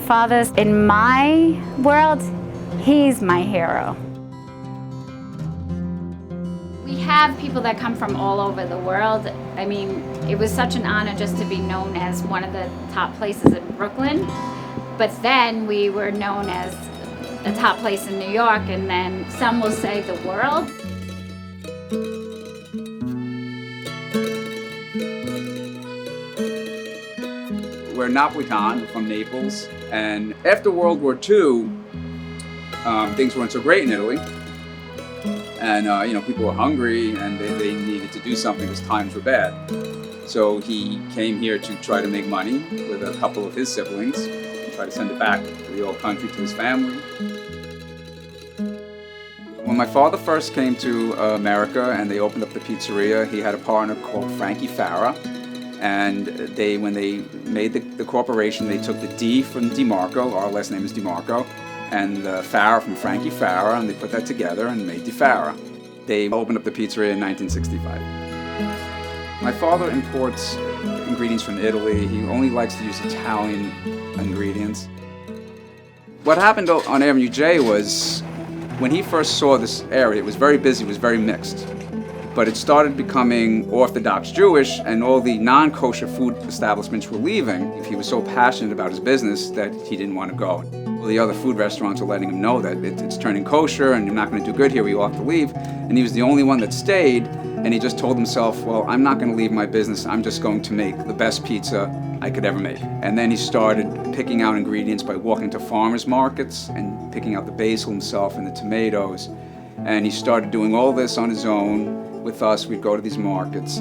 grandfathers. In my world, he's my hero. We have people that come from all over the world. I mean, it was such an honor just to be known as one of the top places in Brooklyn. But then we were known as a top place in New York, and then some will say the world. We're Napolitan, we're from Naples, and after World War II, things weren't so great in Italy. And people were hungry and they needed to do something because times were bad. So he came here to try to make money with a couple of his siblings and try to send it back to the old country to his family. When my father first came to America and they opened up the pizzeria, he had a partner called Frankie Farah. And when they made the corporation, they took the D from DeMarco, our last name is DeMarco, and the Farah from Frankie Farah, and they put that together and made DiFara. They opened up the pizzeria in 1965. My father imports ingredients from Italy. He only likes to use Italian ingredients. What happened on Avenue J was, when he first saw this area, it was very busy, it was very mixed. But it started becoming Orthodox Jewish, and all the non-kosher food establishments were leaving. He was so passionate about his business that he didn't want to go. Well, the other food restaurants were letting him know that it's turning kosher and you're not going to do good here, we all have to leave. And he was the only one that stayed, and he just told himself, well, I'm not going to leave my business, I'm just going to make the best pizza I could ever make. And then he started picking out ingredients by walking to farmers markets and picking out the basil himself and the tomatoes. And he started doing all this on his own. With us, we'd go to these markets.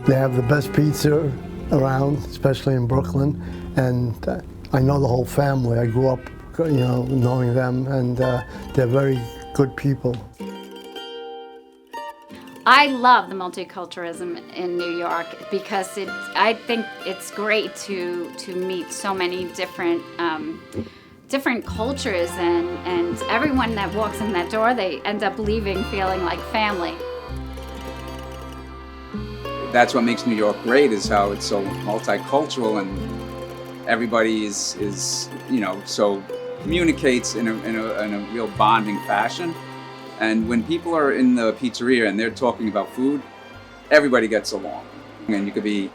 They have the best pizza around, especially in Brooklyn, and I know the whole family. I grew up, knowing them, and they're very good people. I love the multiculturalism in New York because I think it's great to meet so many different cultures, and everyone that walks in that door, they end up leaving feeling like family. That's what makes New York great, is how it's so multicultural, and everybody is so communicates in a real bonding fashion. And when people are in the pizzeria and they're talking about food, everybody gets along. And you could be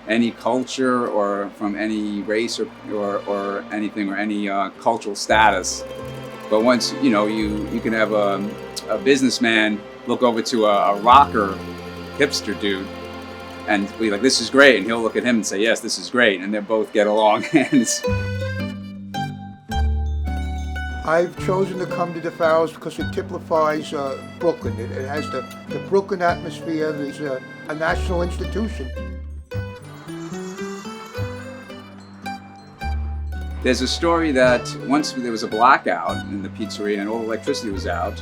any culture or from any race or anything, or any cultural status. But once, you can have a businessman look over to a rocker hipster dude and be like, this is great. And he'll look at him and say, yes, this is great. And they both get along. I've chosen to come to DiFara's because it typifies Brooklyn. It has the Brooklyn atmosphere. It's a national institution. There's a story that once there was a blackout in the pizzeria and all the electricity was out,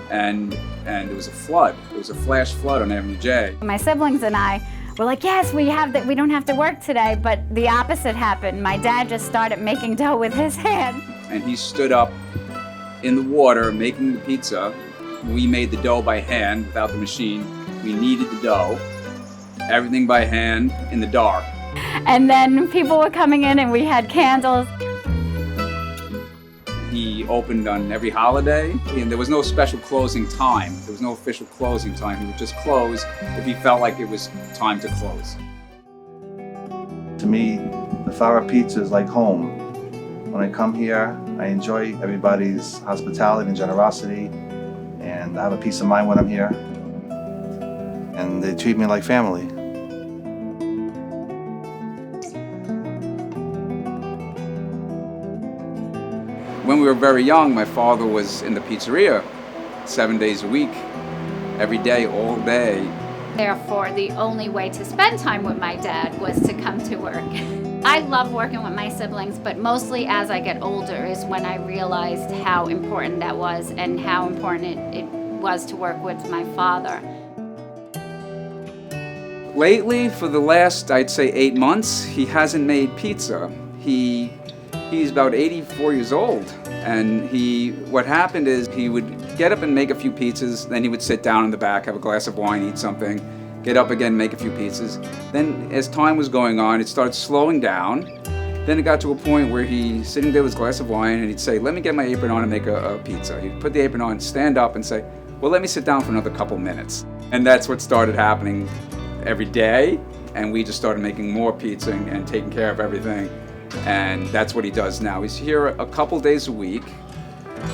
and there was a flood. There was a flash flood on Avenue J. My siblings and I were like, yes, we don't have to work today, but the opposite happened. My dad just started making dough with his hand. And he stood up in the water making the pizza. We made the dough by hand without the machine. We kneaded the dough, everything by hand in the dark. And then people were coming in and we had candles. He opened on every holiday, and there was no special closing time. There was no official closing time. He would just close if he felt like it was time to close. To me, DiFara Pizza is like home. When I come here, I enjoy everybody's hospitality and generosity, and I have a peace of mind when I'm here. And they treat me like family. When we were very young, my father was in the pizzeria 7 days a week, every day, all day. Therefore, the only way to spend time with my dad was to come to work. I love working with my siblings, but mostly as I get older is when I realized how important that was and how important it was to work with my father. Lately, for the last, I'd say 8 months, he hasn't made pizza. He's about 84 years old, and what happened is he would get up and make a few pizzas, then he would sit down in the back, have a glass of wine, eat something, get up again, make a few pizzas. Then as time was going on, it started slowing down, Then it got to a point where he's sitting there with his glass of wine and he'd say, let me get my apron on and make a pizza. He'd put the apron on, stand up and say, well, let me sit down for another couple minutes. And that's what started happening every day. And we just started making more pizza and taking care of everything. And that's what he does now. He's here a couple days a week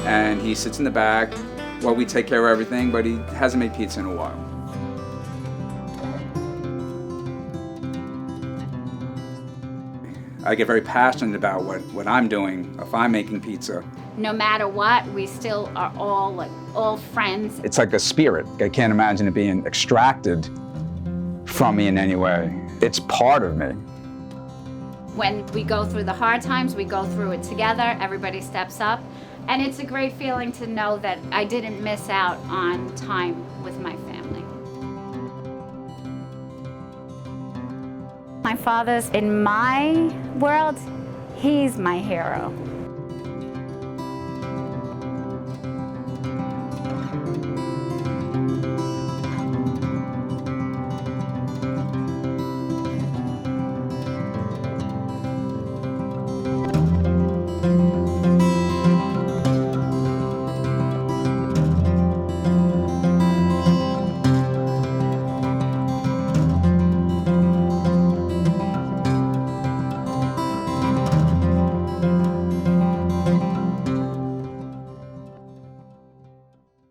and he sits in the back while we take care of everything, but he hasn't made pizza in a while. I get very passionate about what I'm doing if I'm making pizza. No matter what, we still are all friends. It's like a spirit. I can't imagine it being extracted from me in any way. It's part of me. When we go through the hard times, we go through it together, everybody steps up. And it's a great feeling to know that I didn't miss out on time with my family. My father's, in my world, he's my hero.